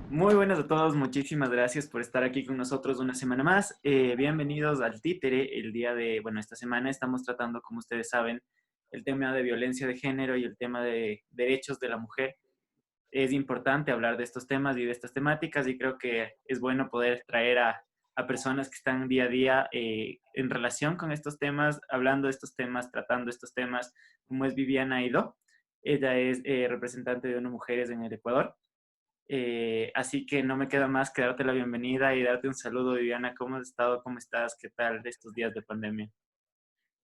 Muy buenas a todos, muchísimas gracias por estar aquí con nosotros una semana más. Bienvenidos al Títere. Esta semana estamos tratando, como ustedes saben, el tema de violencia de género y el tema de derechos de la mujer. Es importante hablar de estos temas y de estas temáticas y creo que es bueno poder traer a personas que están día a día en relación con estos temas, hablando de estos temas, tratando estos temas, como es Viviana Aidó. Ella es representante de ONU Mujeres en el Ecuador. Así que no me queda más que darte la bienvenida y darte un saludo, Viviana. ¿Cómo has estado? ¿Cómo estás? ¿Qué tal de estos días de pandemia?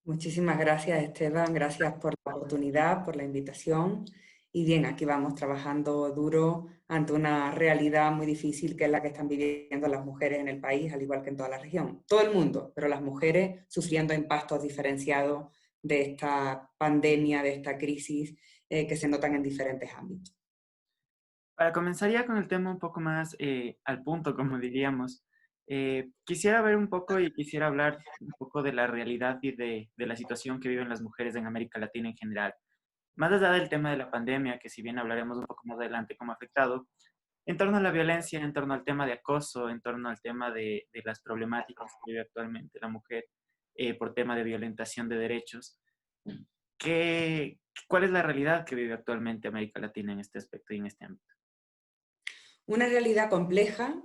Muchísimas gracias, Esteban. Gracias por la oportunidad, por la invitación. Y bien, aquí vamos trabajando duro ante una realidad muy difícil que es la que están viviendo las mujeres en el país, al igual que en toda la región. Todo el mundo, pero las mujeres sufriendo impactos diferenciados de esta pandemia, de esta crisis que se notan en diferentes ámbitos. Para comenzar ya con el tema un poco más al punto, como diríamos, quisiera ver un poco y quisiera hablar un poco de la realidad y de la situación que viven las mujeres en América Latina en general. Más allá del tema de la pandemia, que si bien hablaremos un poco más adelante cómo ha afectado, en torno a la violencia, en torno al tema de acoso, en torno al tema de las problemáticas que vive actualmente la mujer por tema de violentación de derechos, ¿qué, ¿cuál es la realidad que vive actualmente América Latina en este aspecto y en este ámbito? Una realidad compleja,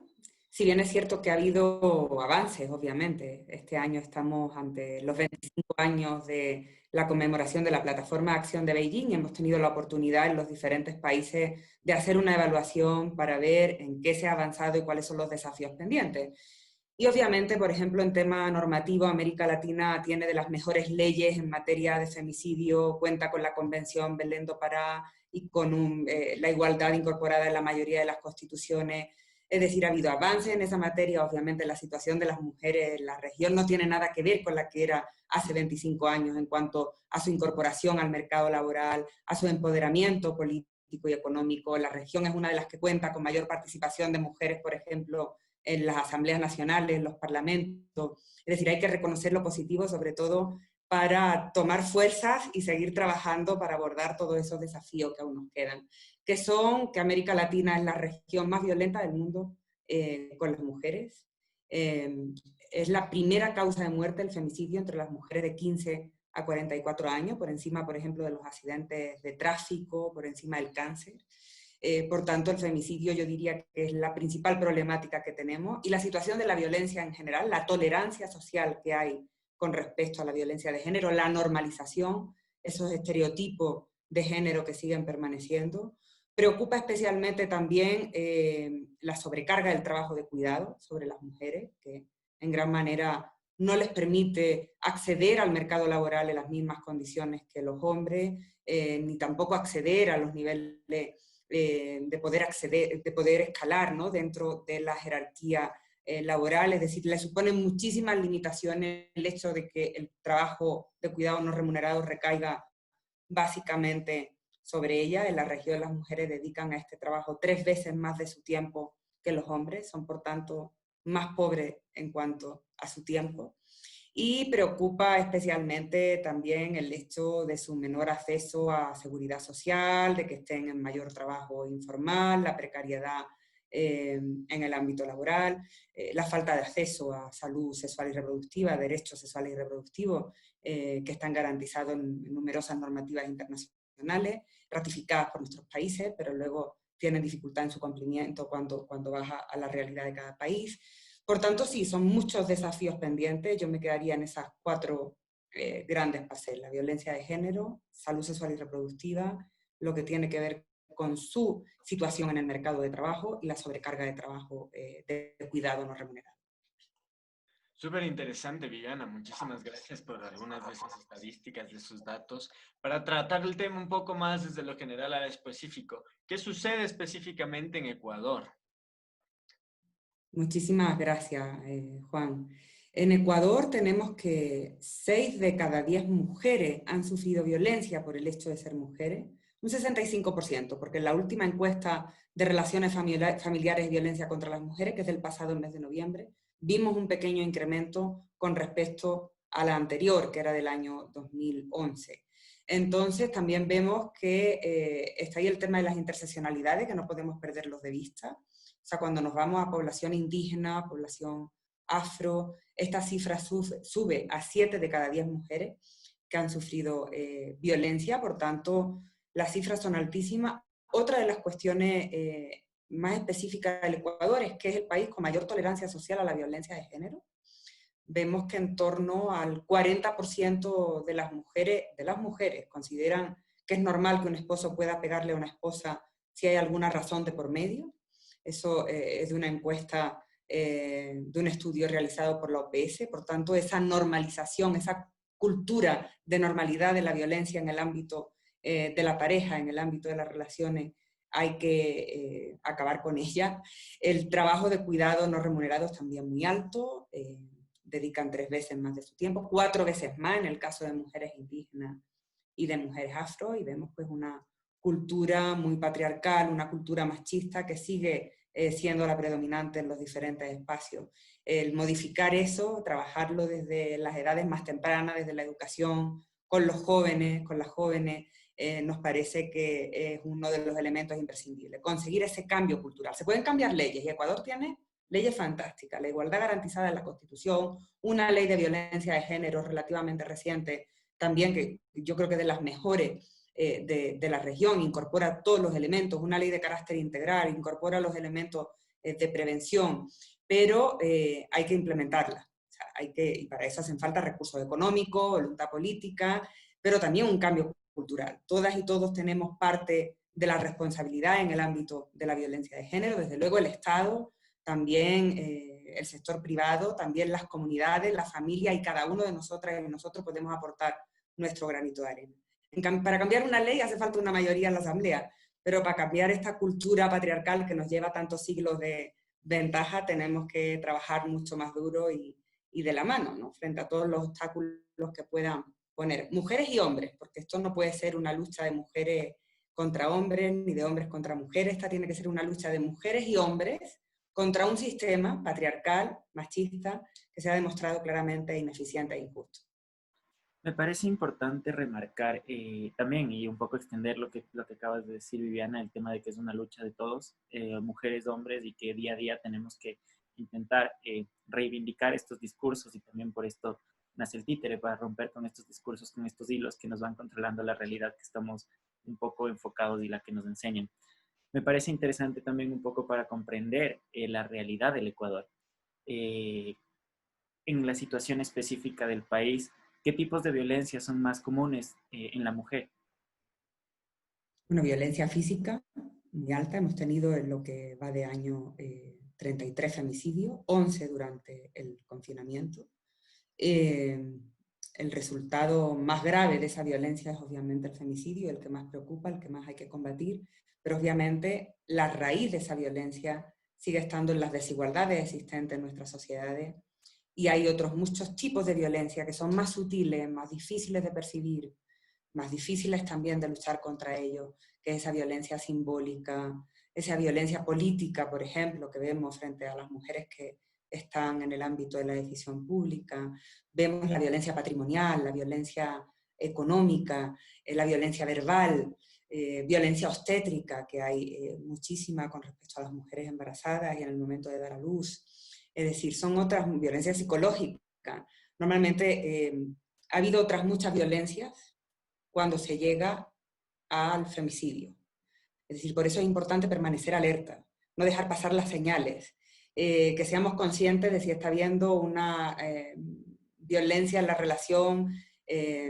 si bien es cierto que ha habido avances, obviamente. Este año estamos ante los 25 años de la conmemoración de la Plataforma de Acción de Beijing y hemos tenido la oportunidad en los diferentes países de hacer una evaluación para ver en qué se ha avanzado y cuáles son los desafíos pendientes. Y obviamente, por ejemplo, en tema normativo, América Latina tiene de las mejores leyes en materia de femicidio, cuenta con la Convención Belém do Pará y con la igualdad incorporada en la mayoría de las constituciones. Es decir, ha habido avances en esa materia. Obviamente la situación de las mujeres en la región no tiene nada que ver con la que era hace 25 años en cuanto a su incorporación al mercado laboral, a su empoderamiento político y económico. La región es una de las que cuenta con mayor participación de mujeres, por ejemplo, en las asambleas nacionales, en los parlamentos. Es decir, hay que reconocer lo positivo, sobre todo para tomar fuerzas y seguir trabajando para abordar todos esos desafíos que aún nos quedan, que son que América Latina es la región más violenta del mundo con las mujeres. Eh, es la primera causa de muerte el femicidio entre las mujeres de 15 a 44 años, por encima, por ejemplo, de los accidentes de tráfico, por encima del cáncer. Por tanto, el femicidio yo diría que es la principal problemática que tenemos y la situación de la violencia en general, la tolerancia social que hay con respecto a la violencia de género, la normalización, esos estereotipos de género que siguen permaneciendo. Preocupa especialmente también la sobrecarga del trabajo de cuidado sobre las mujeres, que en gran manera no les permite acceder al mercado laboral en las mismas condiciones que los hombres, ni tampoco acceder a los niveles de poder acceder, de poder escalar, ¿no?, dentro de la jerarquía laboral. Es decir, le supone muchísimas limitaciones el hecho de que el trabajo de cuidado no remunerado recaiga básicamente sobre ella. En la región las mujeres dedican a este trabajo 3 veces más de su tiempo que los hombres, son por tanto más pobres en cuanto a su tiempo. Y preocupa especialmente también el hecho de su menor acceso a seguridad social, de que estén en mayor trabajo informal, la precariedad en el ámbito laboral, la falta de acceso a salud sexual y reproductiva, derechos sexuales y reproductivos, que están garantizados en numerosas normativas internacionales, ratificadas por nuestros países, pero luego tienen dificultad en su cumplimiento cuando baja a la realidad de cada país. Por tanto, sí, son muchos desafíos pendientes. Yo me quedaría en esas 4 grandes parcelas: la violencia de género, salud sexual y reproductiva, lo que tiene que ver con su situación en el mercado de trabajo y la sobrecarga de trabajo de cuidado no remunerado. Súper interesante, Viviana. Muchísimas gracias por algunas de esas estadísticas, de esos datos, para tratar el tema un poco más desde lo general a lo específico. ¿Qué sucede específicamente en Ecuador? Muchísimas gracias, Juan. En Ecuador tenemos que 6 de cada 10 mujeres han sufrido violencia por el hecho de ser mujeres, un 65%, porque en la última encuesta de relaciones familiares y violencia contra las mujeres, que es del pasado mes de noviembre, vimos un pequeño incremento con respecto a la anterior, que era del año 2011. Entonces también vemos que está ahí el tema de las interseccionalidades, que no podemos perderlos de vista. sea, cuando nos vamos a población indígena, población afro, esta cifra sube a 7 de cada 10 mujeres que han sufrido violencia, por tanto, las cifras son altísimas. Otra de las cuestiones más específicas del Ecuador es que es el país con mayor tolerancia social a la violencia de género. Vemos que en torno al 40% de las mujeres consideran que es normal que un esposo pueda pegarle a una esposa si hay alguna razón de por medio. Eso es de una encuesta, de un estudio realizado por la OPS. Por tanto, esa normalización, esa cultura de normalidad de la violencia en el ámbito de la pareja, en el ámbito de las relaciones, hay que acabar con ella. El trabajo de cuidado no remunerado es también muy alto. Dedican 3 veces más de su tiempo, 4 veces más en el caso de mujeres indígenas y de mujeres afro, y vemos pues una cultura muy patriarcal, una cultura machista que sigue siendo la predominante en los diferentes espacios. El modificar eso, trabajarlo desde las edades más tempranas, desde la educación, con los jóvenes, con las jóvenes, nos parece que es uno de los elementos imprescindibles. Conseguir ese cambio cultural. Se pueden cambiar leyes, y Ecuador tiene leyes fantásticas, la igualdad garantizada en la Constitución, una ley de violencia de género relativamente reciente, también que yo creo que de las mejores de la región, incorpora todos los elementos, una ley de carácter integral, incorpora los elementos de prevención, pero hay que implementarla. O sea, y para eso hacen falta recursos económicos, voluntad política, pero también un cambio cultural. Todas y todos tenemos parte de la responsabilidad en el ámbito de la violencia de género, desde luego el Estado, también el sector privado, también las comunidades, la familia, y cada uno de nosotras y nosotros podemos aportar nuestro granito de arena. Para cambiar una ley hace falta una mayoría en la Asamblea, pero para cambiar esta cultura patriarcal que nos lleva tantos siglos de ventaja tenemos que trabajar mucho más duro y de la mano, ¿no? Frente a todos los obstáculos que puedan poner. Mujeres y hombres, porque esto no puede ser una lucha de mujeres contra hombres, ni de hombres contra mujeres, esta tiene que ser una lucha de mujeres y hombres contra un sistema patriarcal, machista, que se ha demostrado claramente ineficiente e injusto. Me parece importante remarcar también y un poco extender lo que acabas de decir, Viviana, el tema de que es una lucha de todos, mujeres, hombres, y que día a día tenemos que intentar reivindicar estos discursos, y también por esto nace el títere, para romper con estos discursos, con estos hilos que nos van controlando la realidad que estamos un poco enfocados y la que nos enseñan. Me parece interesante también un poco para comprender la realidad del Ecuador. Eh, en la situación específica del país, ¿qué tipos de violencia son más comunes en la mujer? Una violencia física muy alta. Hemos tenido en lo que va de año 33 femicidios, 11 durante el confinamiento. El resultado más grave de esa violencia es obviamente el femicidio, el que más preocupa, el que más hay que combatir, pero obviamente la raíz de esa violencia sigue estando en las desigualdades existentes en nuestras sociedades, y hay otros muchos tipos de violencia que son más sutiles, más difíciles de percibir, más difíciles también de luchar contra ellos, que es esa violencia simbólica, esa violencia política, por ejemplo, que vemos frente a las mujeres que están en el ámbito de la decisión pública. Vemos la violencia patrimonial, la violencia económica, la violencia verbal, violencia obstétrica, que hay muchísima con respecto a las mujeres embarazadas y en el momento de dar a luz. Es decir, son otras violencias psicológicas. Normalmente ha habido otras muchas violencias cuando se llega al femicidio. Es decir, por eso es importante permanecer alerta, no dejar pasar las señales, que seamos conscientes de si está habiendo una violencia en la relación,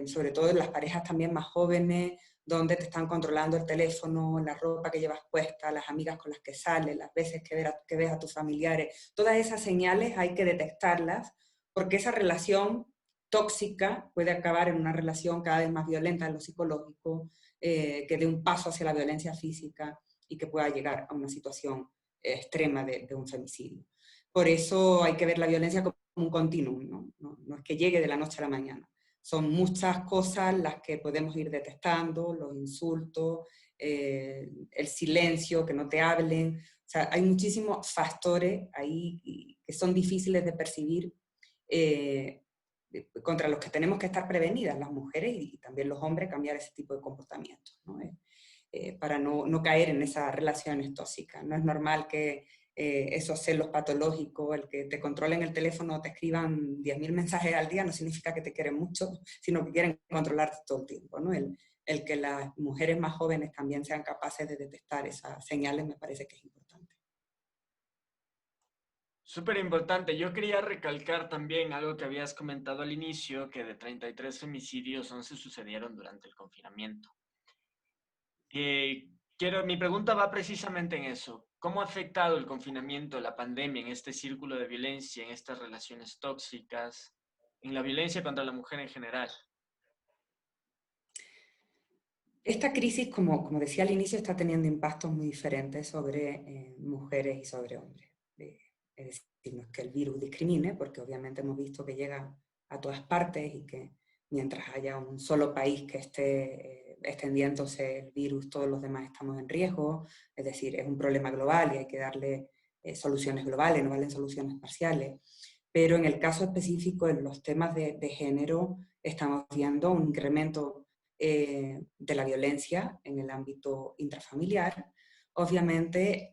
sobre todo en las parejas también más jóvenes, donde te están controlando el teléfono, la ropa que llevas puesta, las amigas con las que sales, las veces que ves a tus familiares. Todas esas señales hay que detectarlas, porque esa relación tóxica puede acabar en una relación cada vez más violenta en lo psicológico, que dé un paso hacia la violencia física y que pueda llegar a una situación extrema de un femicidio. Por eso hay que ver la violencia como un continuum, no es que llegue de la noche a la mañana. Son muchas cosas las que podemos ir detectando, los insultos, el silencio, que no te hablen. O sea, hay muchísimos factores ahí que son difíciles de percibir, contra los que tenemos que estar prevenidas las mujeres y también los hombres, cambiar ese tipo de comportamientos, ¿no? Para no caer en esas relaciones tóxicas. No es normal que esos celos patológicos, el que te controlen el teléfono, te escriban 10.000 mensajes al día, no significa que te quieren mucho, sino que quieren controlarte todo el tiempo, ¿no? El que las mujeres más jóvenes también sean capaces de detectar esas señales me parece que es importante. Súper importante. Yo quería recalcar también algo que habías comentado al inicio, que de 33 femicidios, 11 sucedieron durante el confinamiento. Mi pregunta va precisamente en eso. ¿Cómo ha afectado el confinamiento, la pandemia, en este círculo de violencia, en estas relaciones tóxicas, en la violencia contra la mujer en general? Esta crisis, como decía al inicio, está teniendo impactos muy diferentes sobre mujeres y sobre hombres. Es decir, no es que el virus discrimine, porque obviamente hemos visto que llega a todas partes y que mientras haya un solo país que esté extendiéndose el virus, todos los demás estamos en riesgo. Es decir, es un problema global y hay que darle soluciones globales, no valen soluciones parciales. Pero en el caso específico, en los temas de género, estamos viendo un incremento de la violencia en el ámbito intrafamiliar, obviamente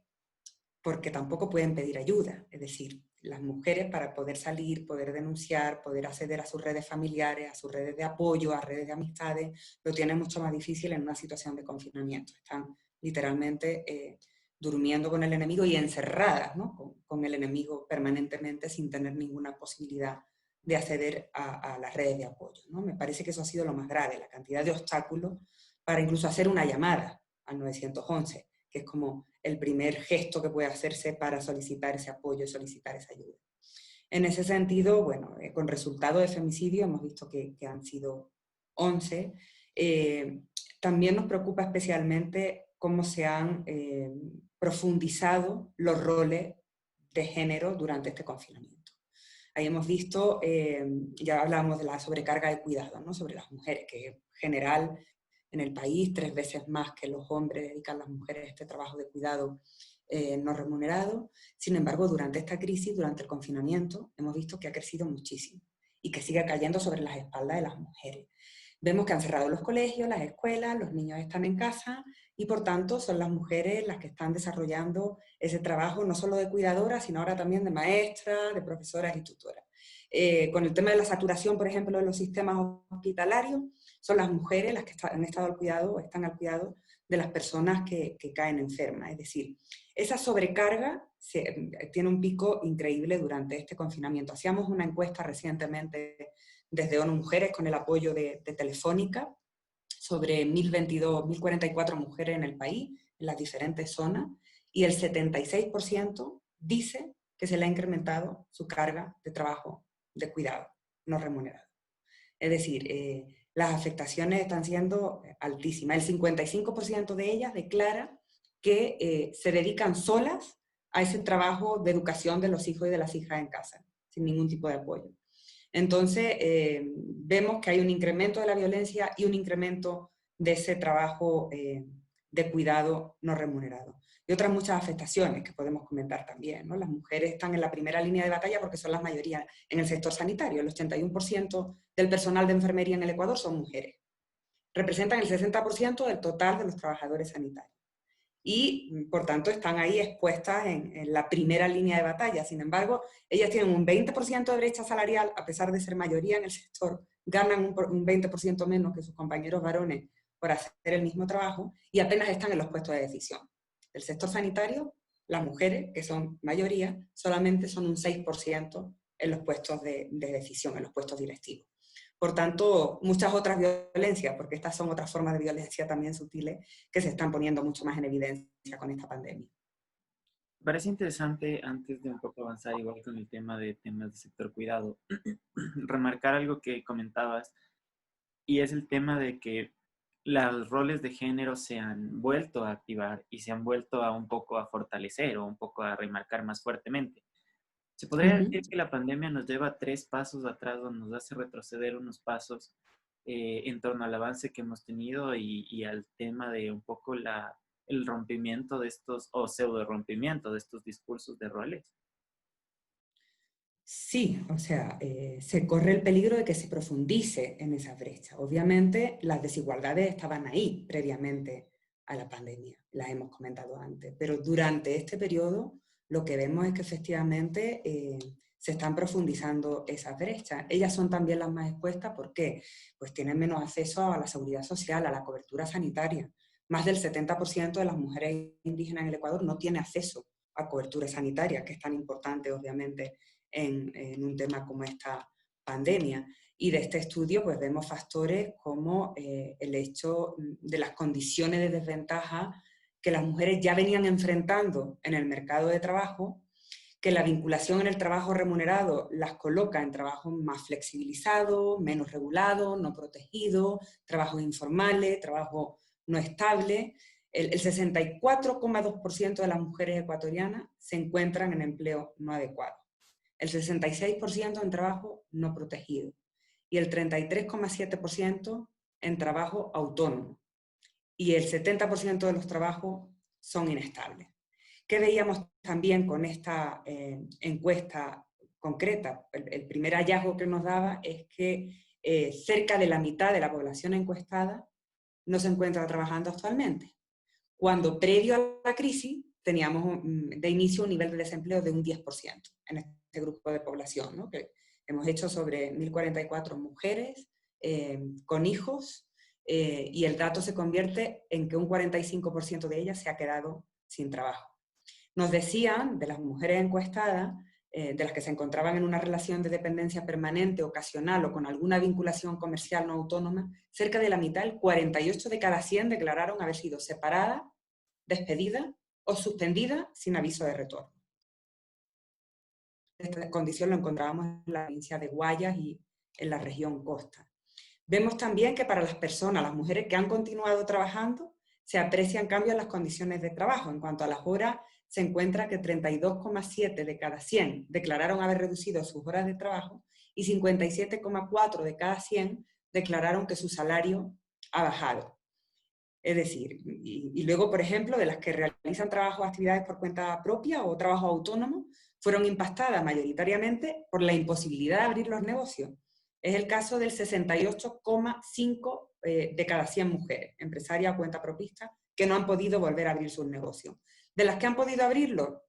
porque tampoco pueden pedir ayuda. Es decir, las mujeres para poder salir, poder denunciar, poder acceder a sus redes familiares, a sus redes de apoyo, a redes de amistades, lo tienen mucho más difícil en una situación de confinamiento. Están literalmente durmiendo con el enemigo y encerradas, ¿no? con el enemigo permanentemente sin tener ninguna posibilidad de acceder a las redes de apoyo, ¿no? Me parece que eso ha sido lo más grave, la cantidad de obstáculos para incluso hacer una llamada al 911, que es como el primer gesto que puede hacerse para solicitar ese apoyo y solicitar esa ayuda. En ese sentido, bueno, con resultado de femicidio hemos visto que han sido 11. También nos preocupa especialmente cómo se han profundizado los roles de género durante este confinamiento. Ahí hemos visto, ya hablábamos de la sobrecarga de cuidado, ¿no? Sobre las mujeres, que en general en el país 3 veces más que los hombres dedican las mujeres a este trabajo de cuidado no remunerado. Sin embargo, durante esta crisis, durante el confinamiento, hemos visto que ha crecido muchísimo y que sigue cayendo sobre las espaldas de las mujeres. Vemos que han cerrado los colegios, las escuelas, los niños están en casa y por tanto son las mujeres las que están desarrollando ese trabajo no solo de cuidadoras, sino ahora también de maestras, de profesoras y tutoras. Con el tema de la saturación, por ejemplo, de los sistemas hospitalarios, son las mujeres las que han estado al cuidado o están al cuidado de las personas que caen enfermas. Es decir, esa sobrecarga tiene un pico increíble durante este confinamiento. Hacíamos una encuesta recientemente desde ONU Mujeres con el apoyo de Telefónica sobre 1.022, 1.044 mujeres en el país, en las diferentes zonas, y el 76% dice que se le ha incrementado su carga de trabajo de cuidado no remunerado. Es decir, las afectaciones están siendo altísimas. El 55% de ellas declara que se dedican solas a ese trabajo de educación de los hijos y de las hijas en casa, sin ningún tipo de apoyo. Entonces, vemos que hay un incremento de la violencia y un incremento de ese trabajo de cuidado no remunerado. Y otras muchas afectaciones que podemos comentar también, ¿no? Las mujeres están en la primera línea de batalla porque son las mayoría en el sector sanitario. El 81% del personal de enfermería en el Ecuador son mujeres. Representan el 60% del total de los trabajadores sanitarios. Y, por tanto, están ahí expuestas en la primera línea de batalla. Sin embargo, ellas tienen un 20% de brecha salarial, a pesar de ser mayoría en el sector, ganan un 20% menos que sus compañeros varones por hacer el mismo trabajo y apenas están en los puestos de decisión. Del sector sanitario, las mujeres, que son mayoría, solamente son un 6% en los puestos de decisión, en los puestos directivos. Por tanto, muchas otras violencias, porque estas son otras formas de violencia también sutiles que se están poniendo mucho más en evidencia con esta pandemia. Me parece interesante, antes de un poco avanzar igual con el tema de temas de sector cuidado, remarcar algo que comentabas, y es el tema de que los roles de género se han vuelto a activar y se han vuelto a un poco a fortalecer o un poco a remarcar más fuertemente. Se podría decir que la pandemia nos lleva 3 pasos atrás o nos hace retroceder unos pasos en torno al avance que hemos tenido y al tema de un poco el rompimiento de estos, o pseudo rompimiento de estos discursos de roles. Sí, o sea, se corre el peligro de que se profundice en esa brecha. Obviamente, las desigualdades estaban ahí previamente a la pandemia, las hemos comentado antes, pero durante este periodo lo que vemos es que efectivamente se están profundizando esas brechas. Ellas son también las más expuestas, ¿por qué? Pues tienen menos acceso a la seguridad social, a la cobertura sanitaria. Más del 70% de las mujeres indígenas en el Ecuador no tiene acceso a cobertura sanitaria, que es tan importante, obviamente, en un tema como esta pandemia. Y de este estudio pues vemos factores como el hecho de las condiciones de desventaja que las mujeres ya venían enfrentando en el mercado de trabajo, que la vinculación en el trabajo remunerado las coloca en trabajos más flexibilizados, menos regulados, no protegidos, trabajos informales, trabajo no estable. El 64,2% de las mujeres ecuatorianas se encuentran en empleo no adecuado, el 66% en trabajo no protegido y el 33,7% en trabajo autónomo. Y el 70% de los trabajos son inestables. ¿Qué veíamos también con esta encuesta concreta? El primer hallazgo que nos daba es que cerca de la mitad de la población encuestada no se encuentra trabajando actualmente, cuando previo a la crisis teníamos de inicio un nivel de desempleo de un 10% en este grupo de población, ¿no? Que hemos hecho sobre 1.044 mujeres con hijos, y el dato se convierte en que un 45% de ellas se ha quedado sin trabajo. Nos decían, de las mujeres encuestadas, de las que se encontraban en una relación de dependencia permanente, ocasional o con alguna vinculación comercial no autónoma, cerca de la mitad, el 48 de cada 100 declararon haber sido separadas, despedidas o suspendidas sin aviso de retorno. Esta condición lo encontrábamos en la provincia de Guayas y en la región Costa. Vemos también que para las personas, las mujeres que han continuado trabajando, se aprecian cambios en las condiciones de trabajo. En cuanto a las horas, se encuentra que 32,7 de cada 100 declararon haber reducido sus horas de trabajo y 57,4 de cada 100 declararon que su salario ha bajado. Es decir, y luego, por ejemplo, de las que realizan trabajo o actividades por cuenta propia o trabajo autónomo, fueron impactadas mayoritariamente por la imposibilidad de abrir los negocios. Es el caso del 68,5 de cada 100 mujeres, empresarias o cuenta propistas, que no han podido volver a abrir sus negocios. De las que han podido abrirlo,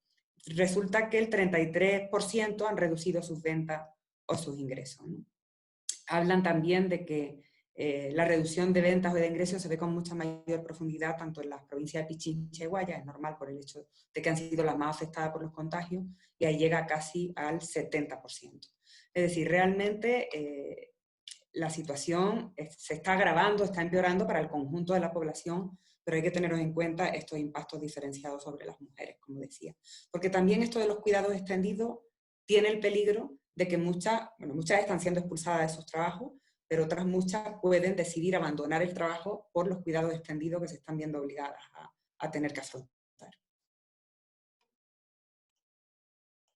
resulta que el 33% han reducido sus ventas o sus ingresos, ¿no? Hablan también de que la reducción de ventas o de ingresos se ve con mucha mayor profundidad tanto en las provincias de Pichincha y Guayas, es normal por el hecho de que han sido las más afectadas por los contagios, y ahí llega casi al 70%. Es decir, realmente la situación se está agravando, está empeorando para el conjunto de la población, pero hay que tener en cuenta estos impactos diferenciados sobre las mujeres, como decía. Porque también esto de los cuidados extendidos tiene el peligro de que muchas están siendo expulsadas de sus trabajos, pero otras muchas pueden decidir abandonar el trabajo por los cuidados extendidos que se están viendo obligadas a tener que afrontar.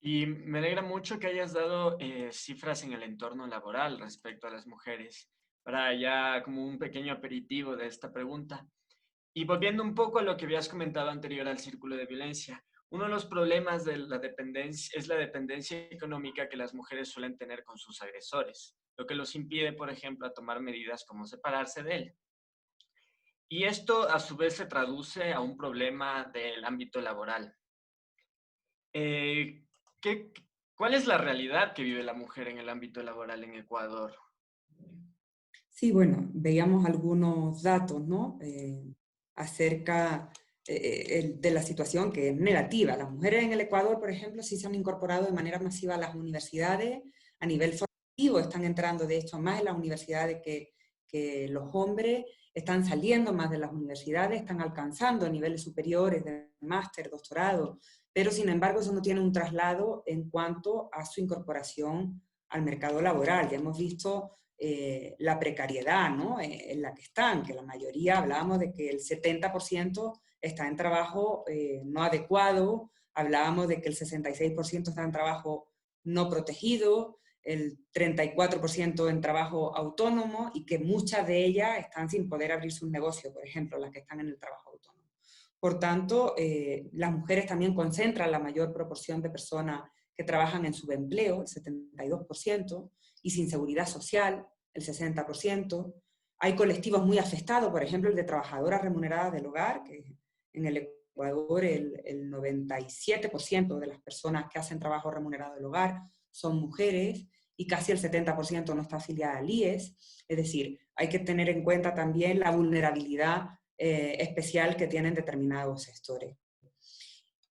Y me alegra mucho que hayas dado cifras en el entorno laboral respecto a las mujeres, para ya como un pequeño aperitivo de esta pregunta. Y volviendo un poco a lo que habías comentado anterior al círculo de violencia, uno de los problemas de la dependencia es la dependencia económica que las mujeres suelen tener con sus agresores, lo que los impide, por ejemplo, a tomar medidas como separarse de él. Y esto a su vez se traduce a un problema del ámbito laboral. ¿Cuál es la realidad que vive la mujer en el ámbito laboral en Ecuador? Sí, bueno, veíamos algunos datos, ¿no? Acerca de la situación que es negativa. Las mujeres en el Ecuador, por ejemplo, sí se han incorporado de manera masiva a las universidades, a nivel formativo están entrando de hecho más en las universidades que los hombres, están saliendo más de las universidades, están alcanzando niveles superiores de máster, doctorado, pero sin embargo eso no tiene un traslado en cuanto a su incorporación al mercado laboral. Ya hemos visto la precariedad, ¿no? En la que están, que la mayoría, hablábamos de que el 70% está en trabajo no adecuado, hablábamos de que el 66% está en trabajo no protegido, el 34% en trabajo autónomo, y que muchas de ellas están sin poder abrir sus negocios, por ejemplo, las que están en el trabajo autónomo. Por tanto, las mujeres también concentran la mayor proporción de personas que trabajan en subempleo, el 72%, y sin seguridad social, el 60%. Hay colectivos muy afectados, por ejemplo, el de trabajadoras remuneradas del hogar, que en el Ecuador el 97% de las personas que hacen trabajo remunerado del hogar son mujeres y casi el 70% no está afiliada al IES. Es decir, hay que tener en cuenta también la vulnerabilidad especial que tienen determinados sectores.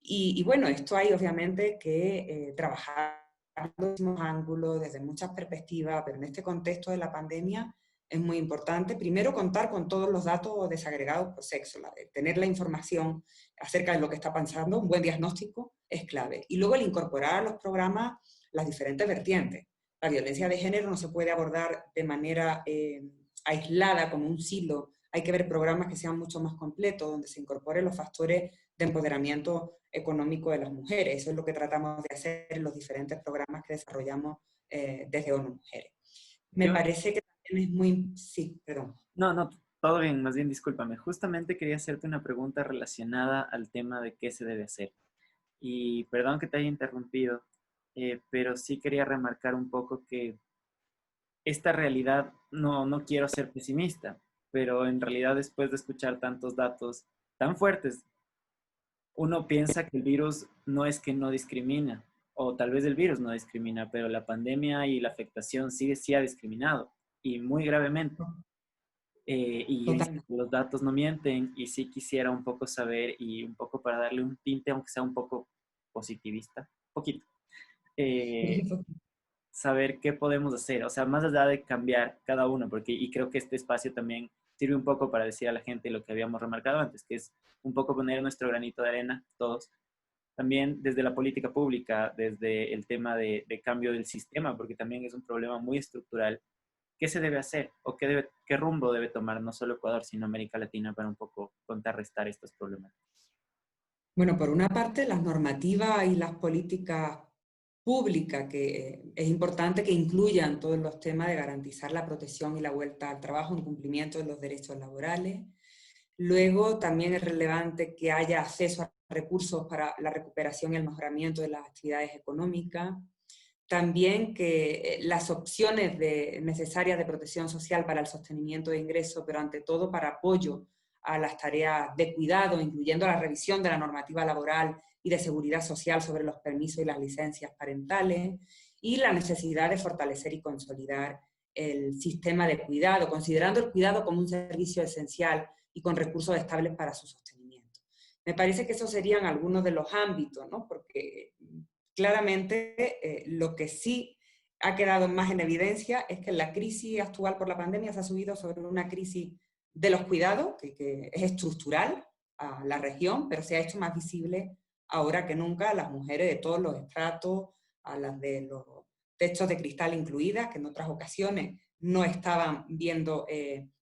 Y bueno, esto hay obviamente que trabajar desde muchos ángulos, desde muchas perspectivas, pero en este contexto de la pandemia es muy importante, primero, contar con todos los datos desagregados por sexo, tener la información acerca de lo que está pasando, un buen diagnóstico es clave. Y luego el incorporar a los programas las diferentes vertientes. La violencia de género no se puede abordar de manera aislada, como un silo. Hay que ver programas que sean mucho más completos, donde se incorporen los factores de empoderamiento económico de las mujeres. Eso es lo que tratamos de hacer en los diferentes programas que desarrollamos desde ONU Mujeres. Me parece que también es muy... Sí, perdón. No, todo bien, más bien discúlpame. Justamente quería hacerte una pregunta relacionada al tema de qué se debe hacer. Y perdón que te haya interrumpido, pero sí quería remarcar un poco que esta realidad, no quiero ser pesimista, pero en realidad después de escuchar tantos datos tan fuertes, uno piensa que el virus no es que no discrimina, o tal vez el virus no discrimina, pero la pandemia y la afectación sí ha discriminado, y muy gravemente. Y los datos no mienten, y sí quisiera un poco saber, y un poco para darle un tinte, aunque sea un poco positivista, poquito, saber qué podemos hacer, o sea, más allá de cambiar cada uno, porque, y creo que este espacio también sirve un poco para decir a la gente lo que habíamos remarcado antes, que es un poco poner nuestro granito de arena, todos, también desde la política pública, desde el tema de cambio del sistema, porque también es un problema muy estructural. ¿Qué se debe hacer o qué rumbo debe tomar no solo Ecuador, sino América Latina para un poco contrarrestar estos problemas? Bueno, por una parte, las normativas y las políticas públicas, que es importante que incluyan todos los temas de garantizar la protección y la vuelta al trabajo en cumplimiento de los derechos laborales. Luego, también es relevante que haya acceso a recursos para la recuperación y el mejoramiento de las actividades económicas. También que las opciones necesarias de protección social para el sostenimiento de ingresos, pero ante todo para apoyo a las tareas de cuidado, incluyendo la revisión de la normativa laboral y de seguridad social sobre los permisos y las licencias parentales, y la necesidad de fortalecer y consolidar el sistema de cuidado, considerando el cuidado como un servicio esencial y con recursos estables para su sostenimiento. Me parece que esos serían algunos de los ámbitos, ¿no? Porque claramente lo que sí ha quedado más en evidencia es que la crisis actual por la pandemia se ha subido sobre una crisis de los cuidados, que es estructural a la región, pero se ha hecho más visible ahora que nunca a las mujeres de todos los estratos, a las de los techos de cristal incluidas, que en otras ocasiones no estaban viendo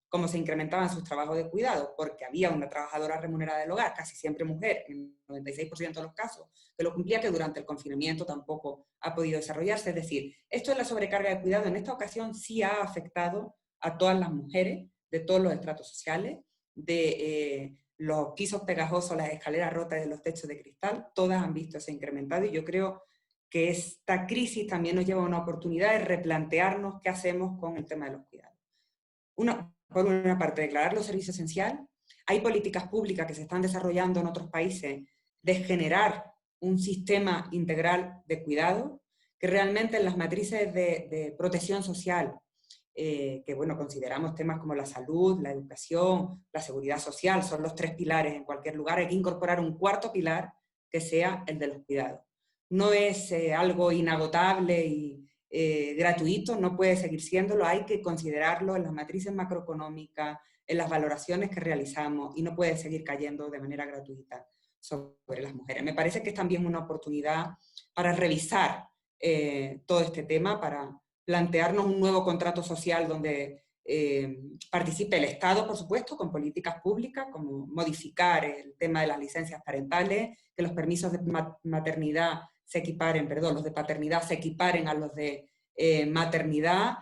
cómo se incrementaban sus trabajos de cuidado, porque había una trabajadora remunerada del hogar, casi siempre mujer, en el 96% de los casos, que lo cumplía, que durante el confinamiento tampoco ha podido desarrollarse. Es decir, esto de la sobrecarga de cuidado en esta ocasión sí ha afectado a todas las mujeres de todos los estratos sociales, de los pisos pegajosos, las escaleras rotas de los techos de cristal, todas han visto ese incrementado, y yo creo que esta crisis también nos lleva a una oportunidad de replantearnos qué hacemos con el tema de los cuidados. Por una parte, declarar los servicios esenciales. Hay políticas públicas que se están desarrollando en otros países de generar un sistema integral de cuidado, que realmente en las matrices de protección social, que bueno, consideramos temas como la salud, la educación, la seguridad social, son los 3 pilares en cualquier lugar, hay que incorporar un cuarto pilar que sea el de los cuidados. No es algo inagotable y gratuito, no puede seguir siéndolo, hay que considerarlo en las matrices macroeconómicas, en las valoraciones que realizamos, y no puede seguir cayendo de manera gratuita sobre las mujeres. Me parece que es también una oportunidad para revisar todo este tema, para plantearnos un nuevo contrato social donde participe el Estado, por supuesto, con políticas públicas, como modificar el tema de las licencias parentales, que los permisos de maternidad se equiparen, perdón, los de paternidad se equiparen a los de maternidad,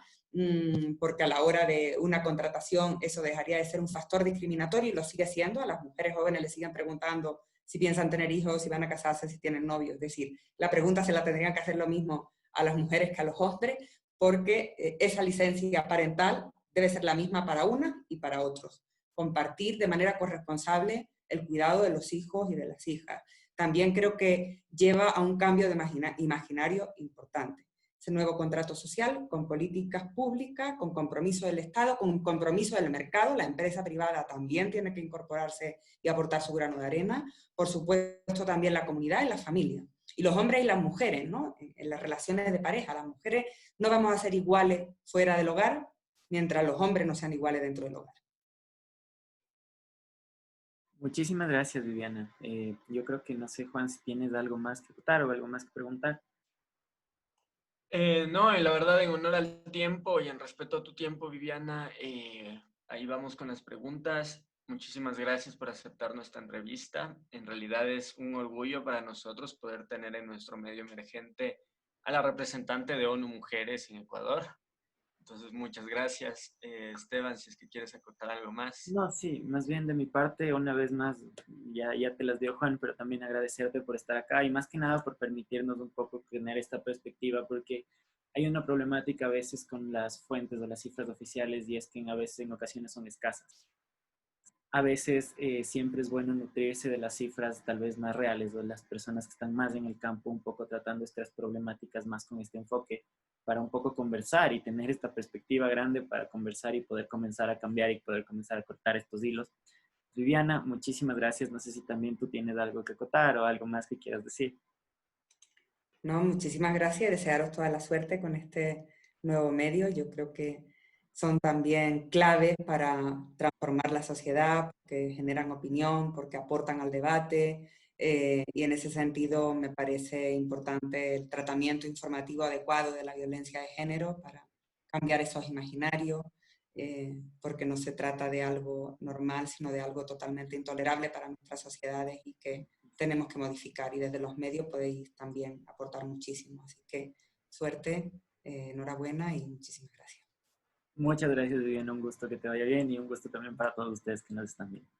porque a la hora de una contratación eso dejaría de ser un factor discriminatorio, y lo sigue siendo. A las mujeres jóvenes les siguen preguntando si piensan tener hijos, si van a casarse, si tienen novios. Es decir, la pregunta se la tendrían que hacer lo mismo a las mujeres que a los hombres, porque esa licencia parental debe ser la misma para una y para otros. Compartir de manera corresponsable el cuidado de los hijos y de las hijas. También creo que lleva a un cambio de imaginario importante. Ese nuevo contrato social con políticas públicas, con compromiso del Estado, con compromiso del mercado. La empresa privada también tiene que incorporarse y aportar su grano de arena. Por supuesto, también la comunidad y la familia. Y los hombres y las mujeres, ¿no? En las relaciones de pareja, las mujeres no vamos a ser iguales fuera del hogar, mientras los hombres no sean iguales dentro del hogar. Muchísimas gracias, Viviana. Yo creo que no sé, Juan, si tienes algo más que contar o algo más que preguntar. No, y la verdad, en honor al tiempo y en respeto a tu tiempo, Viviana, ahí vamos con las preguntas. Muchísimas gracias por aceptar nuestra entrevista. En realidad es un orgullo para nosotros poder tener en nuestro medio emergente a la representante de ONU Mujeres en Ecuador. Entonces, muchas gracias. Esteban, si es que quieres acotar algo más. No, sí, más bien de mi parte, una vez más, ya te las dio Juan, pero también agradecerte por estar acá y más que nada por permitirnos un poco tener esta perspectiva, porque hay una problemática a veces con las fuentes o las cifras oficiales y es que a veces en ocasiones son escasas. A veces siempre es bueno nutrirse de las cifras tal vez más reales o de las personas que están más en el campo, un poco tratando estas problemáticas más con este enfoque, para un poco conversar y tener esta perspectiva grande para conversar y poder comenzar a cambiar y poder comenzar a cortar estos hilos. Viviana, muchísimas gracias. No sé si también tú tienes algo que acotar o algo más que quieras decir. No, muchísimas gracias y desearos toda la suerte con este nuevo medio. Yo creo que son también claves para transformar la sociedad, porque generan opinión, porque aportan al debate, y en ese sentido me parece importante el tratamiento informativo adecuado de la violencia de género para cambiar esos imaginarios, porque no se trata de algo normal, sino de algo totalmente intolerable para nuestras sociedades y que tenemos que modificar. Y desde los medios podéis también aportar muchísimo. Así que suerte, enhorabuena y muchísimas gracias. Muchas gracias, Viviana. Un gusto que te vaya bien y un gusto también para todos ustedes que nos están viendo.